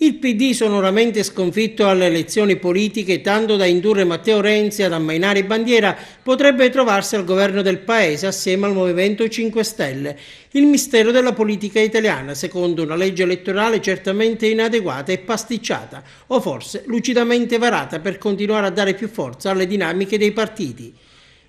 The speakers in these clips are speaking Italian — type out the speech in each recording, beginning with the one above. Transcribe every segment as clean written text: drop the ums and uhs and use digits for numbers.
Il PD sonoramente sconfitto alle elezioni politiche, tanto da indurre Matteo Renzi ad ammainare bandiera, potrebbe trovarsi al governo del paese assieme al Movimento 5 Stelle. Il mistero della politica italiana, secondo una legge elettorale certamente inadeguata e pasticciata, o forse lucidamente varata per continuare a dare più forza alle dinamiche dei partiti.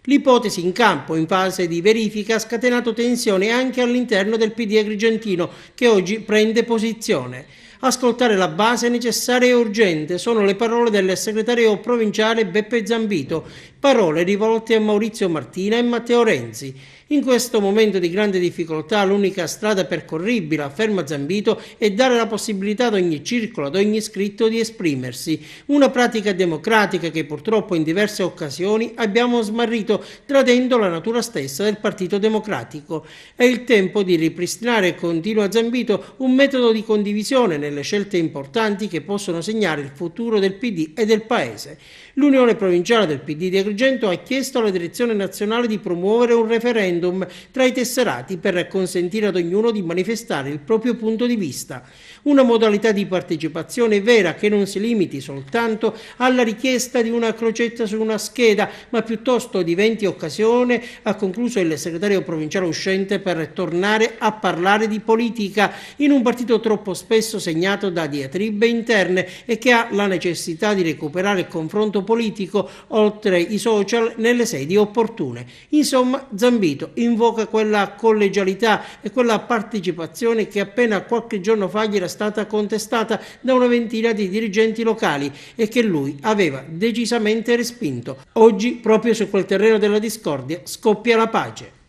L'ipotesi in campo in fase di verifica ha scatenato tensioni anche all'interno del PD agrigentino, che oggi prende posizione. Ascoltare la base è necessaria e urgente, sono le parole del segretario provinciale Beppe Zambito, parole rivolte a Maurizio Martina e Matteo Renzi. In questo momento di grande difficoltà l'unica strada percorribile, afferma Zambito, è dare la possibilità ad ogni circolo, ad ogni iscritto di esprimersi, una pratica democratica che purtroppo in diverse occasioni abbiamo smarrito, tradendo la natura stessa del Partito Democratico. È il tempo di ripristinare, continua Zambito, un metodo di condivisione nelle scelte importanti che possono segnare il futuro del PD e del Paese. L'Unione Provinciale del PD di Agrigento ha chiesto alla Direzione Nazionale di promuovere un referendum tra i tesserati per consentire ad ognuno di manifestare il proprio punto di vista. Una modalità di partecipazione vera che non si limiti soltanto alla richiesta di una crocetta su una scheda, ma piuttosto diventi occasione, ha concluso il segretario provinciale uscente, per tornare a parlare di politica in un partito troppo spesso segnato da diatribe interne e che ha la necessità di recuperare il confronto politico oltre i social nelle sedi opportune. Insomma, Zambito invoca quella collegialità e quella partecipazione che appena qualche giorno fa gli era stata contestata da una ventina di dirigenti locali e che lui aveva decisamente respinto. Oggi, proprio su quel terreno della discordia, scoppia la pace.